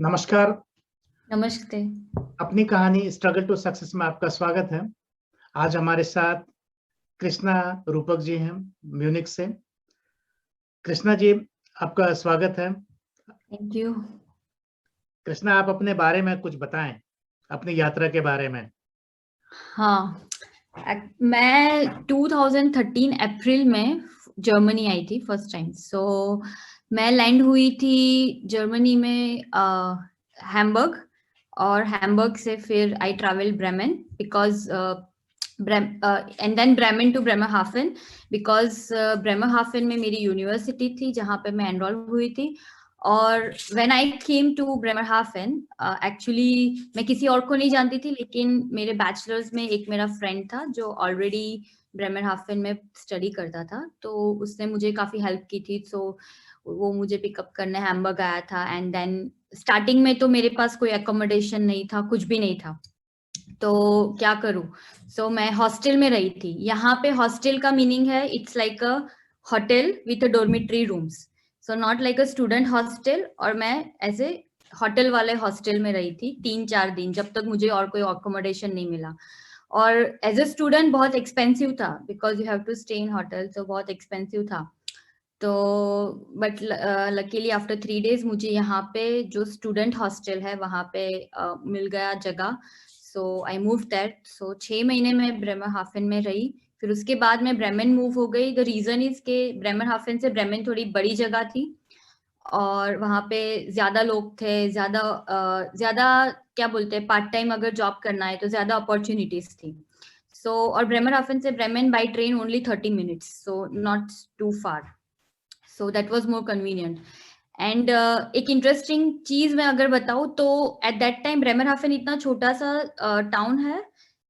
नमस्कार। नमस्ते। अपनी कहानी स्ट्रगल टू सक्सेस में आपका स्वागत है। आज हमारे साथ कृष्णा रूपक जी हैं म्यूनिक से। कृष्णा जी, आपका स्वागत है। Thank you. कृष्णा, आप अपने बारे में कुछ बताएं, अपनी यात्रा के बारे में। हाँ, मैं 2013 अप्रैल में जर्मनी आई थी फर्स्ट टाइम। मैं लैंड हुई थी जर्मनी में हैम्बर्ग, और हैम्बर्ग से फिर I travel Bremen because and then Bremen to Bremerhaven because Bremerhaven में मेरी यूनिवर्सिटी थी जहाँ पे मैं एनरोल हुई थी। और when I came to Bremerhaven, actually मैं किसी और को नहीं जानती थी, लेकिन मेरे बैचलर्स में एक मेरा फ्रेंड था जो ऑलरेडी ब्रेमरहाफन में स्टडी करता था, तो उसने मुझे काफी हेल्प की थी। वो मुझे पिकअप करने हैम्बर्ग आया था। एंड देन स्टार्टिंग में तो मेरे पास कोई एकोमोडेशन नहीं था, कुछ भी नहीं था, तो क्या करूं। मैं हॉस्टल में रही थी। यहाँ पे हॉस्टल का मीनिंग है it's like a hotel with a dormitory rooms, so not like a student hostel. और मैं ऐसे होटल वाले हॉस्टल में रही थी 3-4 दिन, जब तक मुझे और कोई अकोमोडेशन नहीं मिला। और एज अ स्टूडेंट बहुत एक्सपेंसिव था because you have to stay in hotel, तो बहुत एक्सपेंसिव था। तो बट लकीली आफ्टर 3 डेज मुझे यहाँ पे जो स्टूडेंट हॉस्टल है वहाँ पे मिल गया जगह। सो आई मूव दैट। 6 महीने में ब्रेमरहाफन में रही। फिर उसके बाद मैं ब्रेमेन मूव हो गई। द रीजन इज के ब्रेमरहाफन से ब्रेमेन थोड़ी बड़ी जगह थी और वहाँ पे ज्यादा लोग थे, ज्यादा क्या बोलते हैं, पार्ट टाइम अगर जॉब करना है तो ज्यादा अपॉर्चुनिटीज थी। और ब्रेमरहाफन से Bremen by train only 30 minutes, so not too far, so that was more convenient. And एक इंटरेस्टिंग चीज मैं अगर बताऊं तो एट दैट टाइम ब्रेमरहाफन इतना छोटा सा टाउन है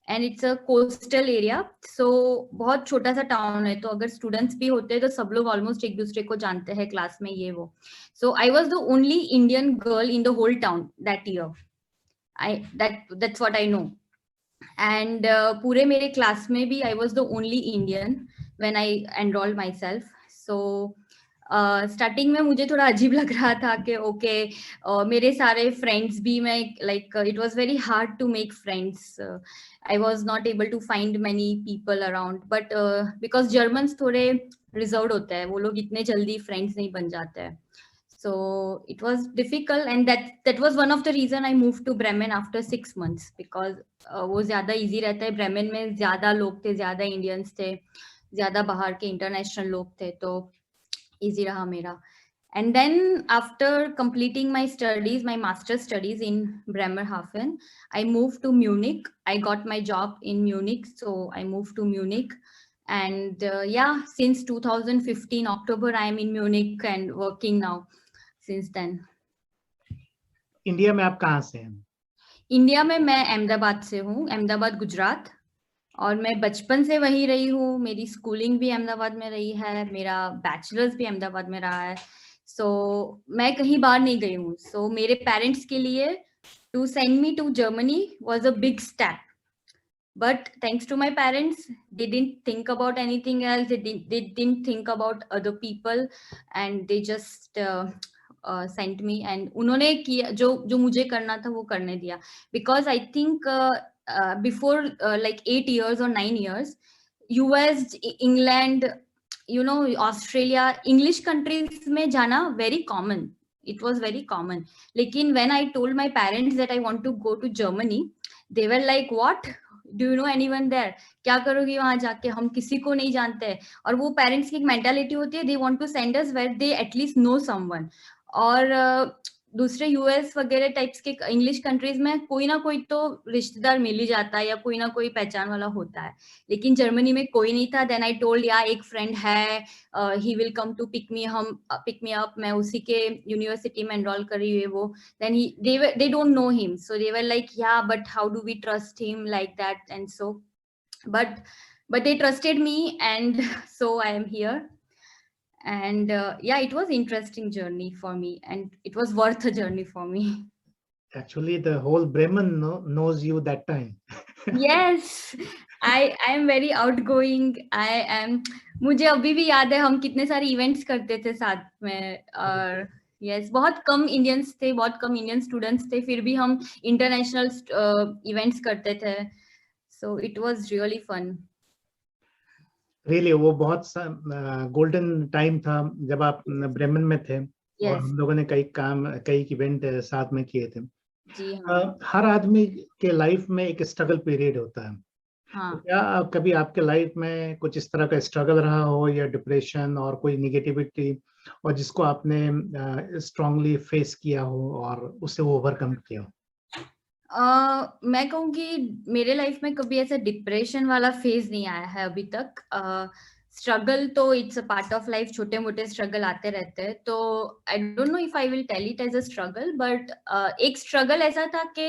and it's a coastal area, so बहुत छोटा सा टाउन है, तो अगर स्टूडेंट्स भी होते हैं तो सब लोग ऑलमोस्ट एक दूसरे को जानते हैं क्लास में, ये वो। So I was the only Indian girl in the whole town that year. that's what I know. And पूरे मेरे क्लास में भी I was the only Indian when I enrol myself. Starting में मुझे थोड़ा अजीब लग रहा था कि ओके मेरे सारे फ्रेंड्स भी, मैं like it was very hard to make friends. I was not able to find many people around, but because Germans थोड़े रिजर्व्ड होते हैं, वो लोग इतने जल्दी फ्रेंड्स नहीं बन जाते हैं। So it was difficult, and that was one of the reason I moved to Bremen after 6 months because वो ज्यादा इजी रहता है। ब्रेमेन में ज्यादा लोग थे, ज्यादा इंडियंस थे, ज्यादा बाहर के इंटरनेशनल लोग थे, तो इजी रहा मेरा। And then after completing my studies, my master's studies in Bremerhaven, I moved to Munich. I got my job in Munich, so I moved to Munich. And yeah, since 2015 October, I am in Munich and working now since then. India में आप कहाँ से हैं? India में मैं अहमदाबाद से हूँ, अहमदाबाद गुजरात। और मैं बचपन से वहीं रही हूँ, मेरी स्कूलिंग भी अहमदाबाद में रही है, मेरा बैचलर्स भी अहमदाबाद में रहा है। मैं कहीं बाहर नहीं गई हूँ। मेरे पेरेंट्स के लिए to send me to Germany was a big step, but thanks to my parents, they didn't think about anything else. They didn't think about other people, and they just sent me, and उन्होंने किया जो जो मुझे करना था वो करने दिया। Because I think before like 8 years or 9 years, US, England, you know, Australia, English countries में जाना very common. It was very common. लेकिन when I told my parents that I want to go to Germany, they were like, what? Do you know anyone there? क्या करोगी वहां जाके, हम किसी को नहीं जानते हैं। और वो पेरेंट्स की एक मेंटालिटी होती है, they want to send us where they at least know someone. और दूसरे यूएस वगैरह टाइप्स के इंग्लिश कंट्रीज में कोई ना कोई तो रिश्तेदार मिल ही जाता है या कोई ना कोई पहचान वाला होता है, लेकिन जर्मनी में कोई नहीं था। देन आई टोल्ड या एक फ्रेंड है, he will come to pick me up, मैं उसी के यूनिवर्सिटी में एनरोल कर रही हूँ वो। then they don't know him, so they were like, yeah, but how do we trust him like that? And so but they trusted me, and so I am here. And yeah, it was interesting journey for me, and it was worth a journey for me. Actually, the whole Bremen knows you that time. Yes, I am very outgoing. I am, मुझे अभी भी याद है हम कितने सारे events करते थे साथ में, और यस, बहुत कम इंडियंस थे, बहुत कम इंडियन स्टूडेंट्स थे, फिर भी हम इंटरनेशनल इवेंट्स करते थे, so it was really fun. Really वो बहुत गोल्डन टाइम था जब आप ब्रेमेन में थे, और यस, हम लोगों ने कई इवेंट साथ में किए थे। जी हाँ, हर आदमी के लाइफ में एक स्ट्रगल पीरियड होता है। तो हाँ। क्या कभी आपके लाइफ में कुछ इस तरह का स्ट्रगल रहा हो, या डिप्रेशन और कोई निगेटिविटी, और जिसको आपने स्ट्रांगली फेस किया हो और उससे ओवरकम किया हो? मैं कहूँगी मेरे लाइफ में कभी ऐसा डिप्रेशन वाला फेज नहीं आया है अभी तक। स्ट्रगल तो it's a part of life, छोटे मोटे स्ट्रगल आते रहते हैं, तो I don't know if I will tell it as a struggle, but एक स्ट्रगल ऐसा था कि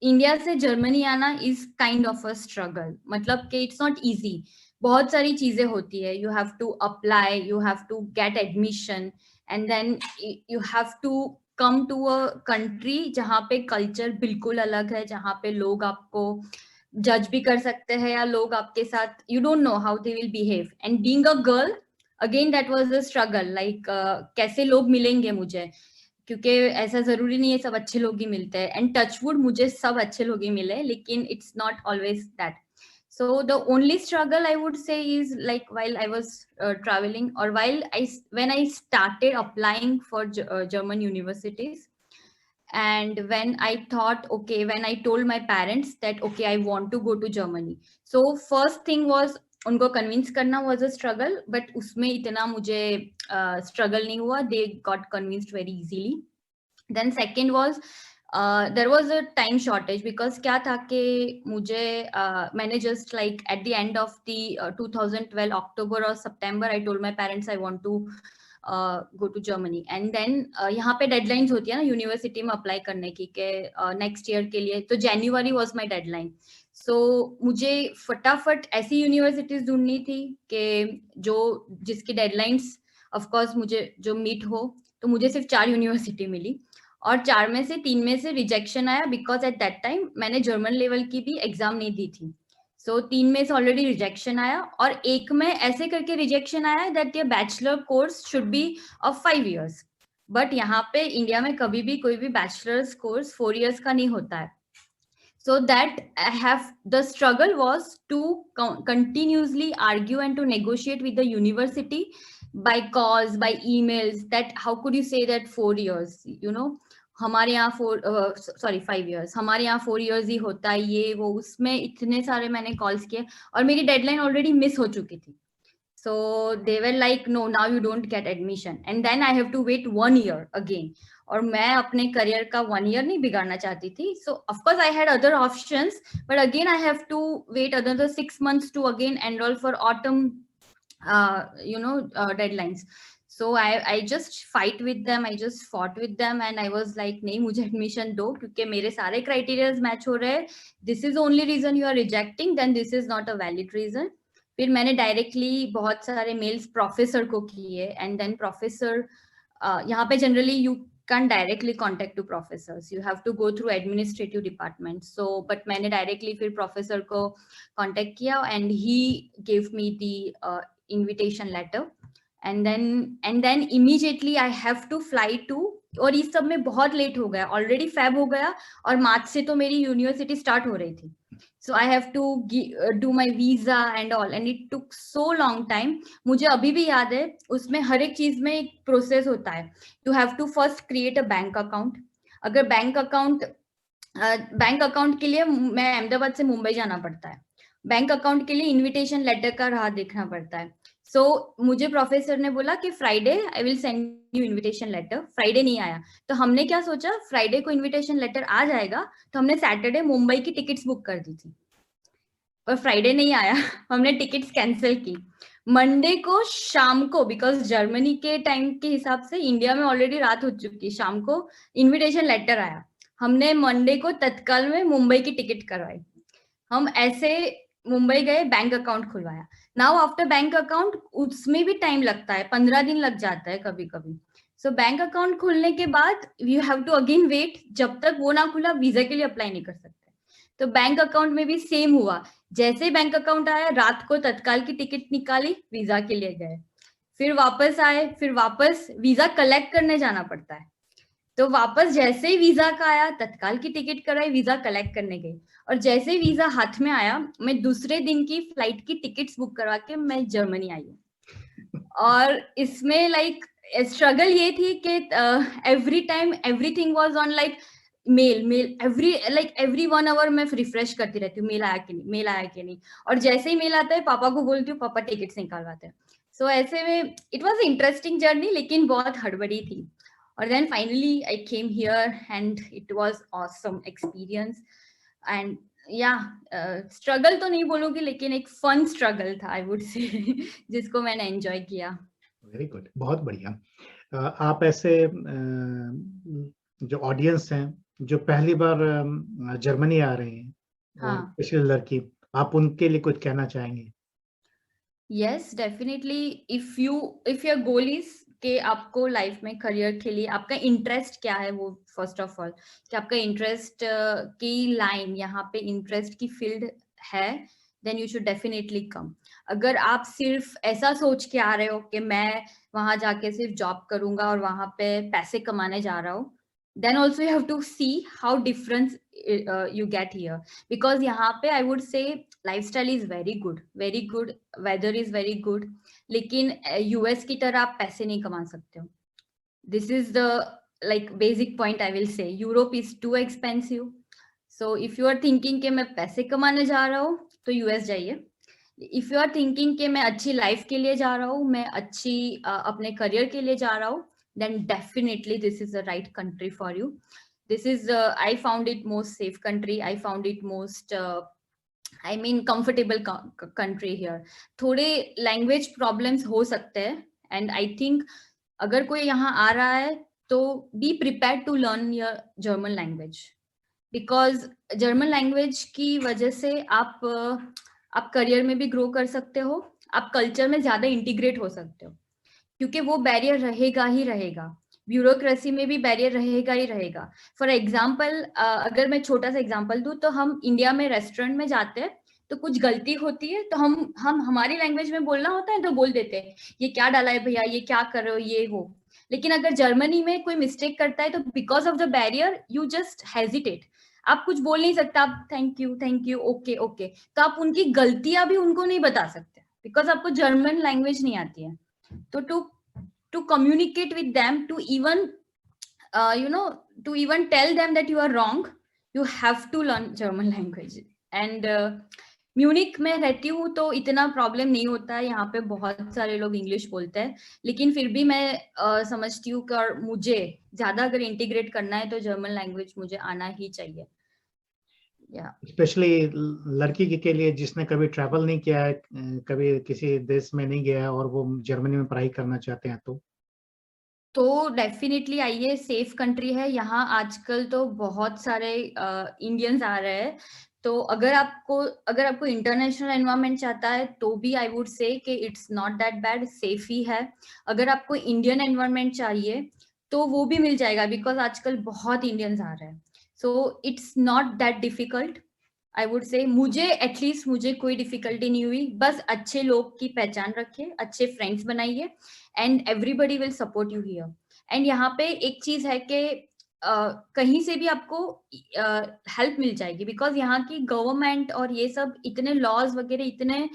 इंडिया से जर्मनी आना is kind of a struggle, मतलब कि इट्स नॉट इजी। बहुत सारी चीजें होती है, you have to apply, you have to get admission, and then you have to come to a country जहाँ पे कल्चर बिल्कुल अलग है, जहाँ पे लोग आपको जज भी कर सकते हैं, या लोग आपके साथ you don't know how they will behave, and being a girl again that was a struggle, like कैसे लोग मिलेंगे मुझे, क्योंकि ऐसा जरूरी नहीं है सब अच्छे लोग ही मिलते हैं, एंड टचवुड मुझे सब अच्छे लोग ही मिले, लेकिन it's not always that. So the only struggle I would say is like while I was traveling, or when I started applying for German universities, and when I thought, okay, when I told my parents that okay I want to go to Germany, so first thing was उनको convince करना was a struggle, but उसमें इतना मुझे struggle नहीं हुआ, they got convinced very easily. Then second was there was a time shortage, because क्या था कि मुझे मैंने just like at the end of the 2012 October or September I told my parents I want to go to Germany, and then यहाँ पे deadlines होती है ना यूनिवर्सिटी में अप्लाई करने की, के नेक्स्ट ईयर के लिए, तो January was my deadline. सो मुझे फटाफट ऐसी यूनिवर्सिटीज ढूंढनी थी कि जो जिसकी डेडलाइंस ऑफ कोर्स मुझे जो मीट हो, तो मुझे सिर्फ 4 यूनिवर्सिटी मिली, और 4 में से 3 में से रिजेक्शन आया, बिकॉज एट दैट टाइम मैंने जर्मन लेवल की भी एग्जाम नहीं दी थी। सो 3 में से ऑलरेडी रिजेक्शन आया, और एक में ऐसे करके रिजेक्शन आया that your bachelor course should be of 5 years, but यहाँ पे इंडिया में कभी भी कोई भी बैचलर्स कोर्स 4 इयर्स का नहीं होता है। So that I have, the struggle was to continuously argue and to negotiate with the university by calls, by emails, that how could you say that 4 years, you know, हमारे यहाँ 5 years, हमारे यहाँ 4 years ही होता है, ये वो, उसमें इतने सारे मैंने कॉल्स किए, और मेरी डेडलाइन ऑलरेडी मिस हो चुकी थी। So they were like, no, now you don't get admission, and then I have to wait 1 year again. और मैं अपने करियर का 1 year नहीं बिगाड़ना चाहती थी, so of course I had other options, but again I have to wait another 6 months to again enroll for autumn deadlines. So I just fight with them, I just fought with them, and I was like, नहीं मुझे admission दो, क्योंकि मेरे सारे criteria match हो रहे हैं, this is only reason you are rejecting, then this is not a valid reason. फिर मैंने डायरेक्टली बहुत सारे मेल्स प्रोफेसर को किए, एंड देन प्रोफेसर, यहाँ पे generally you can directly contact to professors, you have to go through administrative department, so but मैंने directly फिर प्रोफेसर को कॉन्टेक्ट किया, and he give me the invitation letter, and then immediately I have to fly to, और इस सब में बहुत late हो गया, ऑलरेडी फेब हो गया, और मार्च से तो मेरी यूनिवर्सिटी स्टार्ट हो रही थी, so I have to do my visa and all, and it took so long time. मुझे अभी भी याद है, उसमें हर एक चीज में एक प्रोसेस होता है, you have to first create a bank account. अगर बैंक अकाउंट के लिए मैं अहमदाबाद से मुंबई जाना पड़ता है, बैंक अकाउंट के लिए इनविटेशन लेटर का राह देखना पड़ता है। सो मुझे प्रोफेसर ने बोला कि Friday I will send you invitation letter, Friday नहीं आया, तो हमने क्या सोचा, फ्राइडे को इनविटेशन लेटर आ जाएगा, तो हमने सैटरडे मुंबई की टिकट्स बुक कर दी थी, पर फ्राइडे नहीं आया, हमने टिकट्स कैंसिल की। मंडे को शाम को, बिकॉज जर्मनी के टाइम के हिसाब से इंडिया में ऑलरेडी रात हो चुकी, शाम को इनविटेशन लेटर आया, हमने मंडे को तत्काल में मुंबई की टिकट करवाई, हम ऐसे मुंबई गए, बैंक अकाउंट खुलवाया। नाउ आफ्टर बैंक अकाउंट, उसमें भी टाइम लगता है, 15 दिन लग जाता है कभी कभी। सो बैंक अकाउंट खुलने के बाद you have to again wait, जब तक वो ना खुला वीजा के लिए अप्लाई नहीं कर सकते। तो बैंक अकाउंट में भी सेम हुआ, जैसे बैंक अकाउंट आया, रात को तत्काल की टिकट निकाली, वीजा के लिए गए, फिर वापस आए, फिर वापस वीजा कलेक्ट करने जाना पड़ता है। तो वापस जैसे ही वीजा का आया, तत्काल की टिकट कराई, वीजा कलेक्ट करने गई, और जैसे ही वीजा हाथ में आया, मैं दूसरे दिन की फ्लाइट की टिकट्स बुक करवा के मैं जर्मनी आई हूँ। और इसमें लाइक स्ट्रगल ये थी कि every time everything was on like mail every 1 hour मैं रिफ्रेश करती रहती हूँ, मेल आया कि नहीं, मेल आया कि नहीं। और जैसे ही मेल आता है पापा को बोलती हूँ, पापा टिकट्स निकालवाते हैं। सो ऐसे में इट वाज इंटरेस्टिंग जर्नी, लेकिन बहुत हड़बड़ी थी। और then finally I came here and it was awesome experience and yeah, struggle तो नहीं बोलूंगी, लेकिन एक fun struggle था I would say जिसको मैंने enjoy किया। वेरी गुड, बहुत बढ़िया। आप ऐसे जो ऑडियंस हैं जो पहली बार जर्मनी आ रहे हैं, और हाँ, स्पेशली लड़की, आप उनके लिए कुछ कहना चाहेंगे? yes definitely, if your goal is कि आपको लाइफ में करियर के लिए आपका इंटरेस्ट क्या है, वो फर्स्ट ऑफ ऑल कि आपका इंटरेस्ट की लाइन, यहाँ पे इंटरेस्ट की फील्ड है, then you should definitely come. अगर आप सिर्फ ऐसा सोच के आ रहे हो कि मैं वहां जाके सिर्फ जॉब करूंगा और वहां पे पैसे कमाने जा रहा हूँ, then also you have to see how different you get here, because यहाँ पे I would say lifestyle is very good, weather is very good, लेकिन यूएस की तरह आप पैसे नहीं कमा सकते हो। This is the like basic point I will say, Europe is too expensive. So if you are thinking कि मैं पैसे कमाने जा रहा हूँ तो यूएस जाइए। इफ यू आर थिंकिंग कि मैं अच्छी लाइफ के लिए जा रहा हूँ, मैं अच्छी अपने करियर के लिए जा रहा हूँ, then definitely this is the right country for you. This is I found it most safe country, I found it most I mean comfortable country here. थोड़े लैंग्वेज प्रॉब्लम्स हो सकते हैं, एंड आई थिंक अगर कोई यहाँ आ रहा है तो be prepared to learn your German language, because German language की वजह से आप करियर में भी ग्रो कर सकते हो, आप कल्चर में ज्यादा इंटीग्रेट हो सकते हो, क्योंकि वो बैरियर रहेगा ही रहेगा, ब्यूरोक्रेसी में भी बैरियर रहेगा ही रहेगा। फॉर एग्जाम्पल अगर मैं छोटा सा एग्जाम्पल दूं, तो हम इंडिया में रेस्टोरेंट में जाते हैं तो कुछ गलती होती है तो हम हमारी लैंग्वेज में बोलना होता है तो बोल देते हैं, ये क्या डाला है भैया, ये क्या कर रहे हो, ये हो। लेकिन अगर जर्मनी में कोई मिस्टेक करता है तो because of the barrier you just hesitate, आप कुछ बोल नहीं सकते, आप थैंक यू ओके ओके, तो आप उनकी गलतियां भी उनको नहीं बता सकते बिकॉज आपको जर्मन लैंग्वेज नहीं आती है। तो to communicate with them, to even to even tell them that you are wrong, you have to learn German language. And Munich में रहती हूँ तो इतना प्रॉब्लम नहीं होता है, यहाँ पे बहुत सारे लोग इंग्लिश बोलते हैं, लेकिन फिर भी मैं समझती हूँ कि और मुझे ज्यादा अगर इंटीग्रेट करना है तो जर्मन लैंग्वेज मुझे आना ही चाहिए। स्पेशली लड़की के लिए जिसने कभी ट्रैवल नहीं किया है, कभी किसी देश में नहीं गया है और वो जर्मनी में पढ़ाई करना चाहते हैं, तो डेफिनेटली आइए, सेफ कंट्री है यहाँ। आजकल तो बहुत सारे इंडियंस आ रहे हैं, तो अगर आपको इंटरनेशनल एनवायरनमेंट चाहता है तो भी आई वुड से कि it's not that bad, safe ही है। अगर आपको इंडियन एनवायरनमेंट चाहिए तो वो भी मिल जाएगा, बिकॉज आजकल बहुत इंडियंस आ रहे हैं, so it's not that difficult I would से। मुझे कोई डिफिकल्टी नहीं हुई, बस अच्छे लोग की पहचान रखिए, अच्छे फ्रेंड्स बनाइए, and everybody will support you here. And यहाँ पे एक चीज है कि कहीं से भी आपको हेल्प मिल जाएगी, बिकॉज यहाँ की गवर्नमेंट और ये सब इतने लॉज वगैरह इतने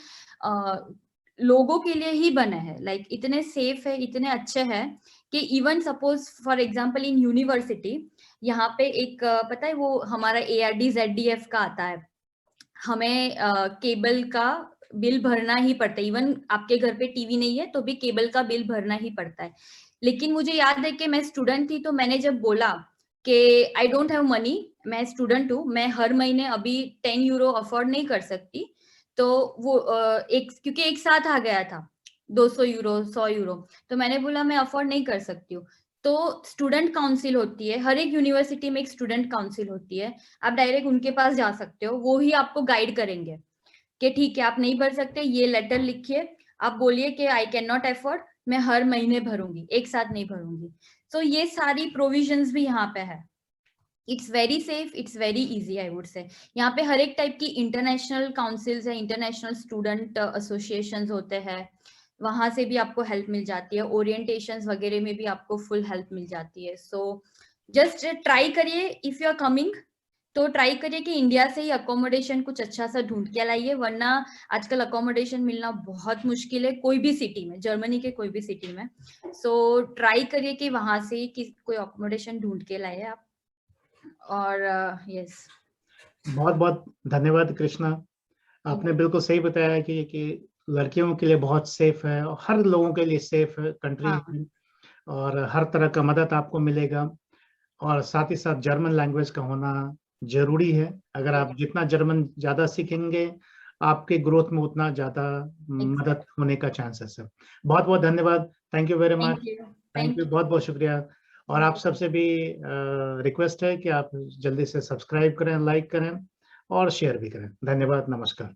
लोगों के लिए ही बने हैं, लाइक इतने सेफ है, इतने अच्छे हैं कि even suppose for example in university यहाँ पे एक पता है वो हमारा ARD-ZDF का आता है, हमें केबल का बिल भरना ही पड़ता है, इवन आपके घर पे टीवी नहीं है तो भी केबल का बिल भरना ही पड़ता है। लेकिन मुझे याद है कि मैं स्टूडेंट थी, तो मैंने जब बोला कि आई डोंट हैव मनी, मैं स्टूडेंट हूँ, मैं हर महीने अभी 10 यूरो अफोर्ड नहीं कर सकती, तो वो क्योंकि एक साथ आ गया था 200 यूरो 100 यूरो, तो मैंने बोला मैं अफोर्ड नहीं कर सकती हूँ। तो स्टूडेंट काउंसिल होती है, हर एक यूनिवर्सिटी में एक स्टूडेंट काउंसिल होती है, आप डायरेक्ट उनके पास जा सकते हो, वो ही आपको गाइड करेंगे कि ठीक है आप नहीं भर सकते, ये लेटर लिखिए, आप बोलिए कि आई कैन नॉट अफोर्ड, मैं हर महीने भरूंगी, एक साथ नहीं भरूंगी। तो ये सारी प्रोविजंस भी यहाँ पे है। It's very safe, it's very easy I would से। यहाँ पे हर एक टाइप की इंटरनेशनल काउंसिल्स है, इंटरनेशनल स्टूडेंट एसोसिएशंस होते हैं, वहां से भी आपको हेल्प मिल जाती है, ओरिएंटेशंस वगैरह में भी आपको फुल हेल्प मिल जाती है। सो जस्ट ट्राई करिए, इफ यू आर कमिंग तो ट्राई करिए कि इंडिया से ही अकोमोडेशन कुछ अच्छा सा ढूंढ के लाइए, वरना आजकल अकोमोडेशन मिलना बहुत मुश्किल है कोई भी सिटी में, जर्मनी के कोई भी सिटी में। सो ट्राई करिए कि वहां से ही कोई अकोमोडेशन ढूंढ के लाइए आप। और यस, बहुत बहुत धन्यवाद कृष्णा। आपने बिल्कुल सही बताया कि लड़कियों के लिए बहुत सेफ है और हर लोगों के लिए सेफ कंट्री हाँ, है, और हर तरह का मदद आपको मिलेगा। और साथ ही साथ जर्मन लैंग्वेज का होना जरूरी है। अगर आप जितना जर्मन ज्यादा सीखेंगे, आपके ग्रोथ में उतना ज्यादा मदद एग्जैक्ट। होने का चांसेस है। बहुत बहुत धन्यवाद। Thank you very thank much. You. Thank thank you, you. बहुत बहुत शुक्रिया। और आप सबसे भी रिक्वेस्ट है कि आप जल्दी से सब्सक्राइब करें, लाइक करें और शेयर भी करें। धन्यवाद, नमस्कार।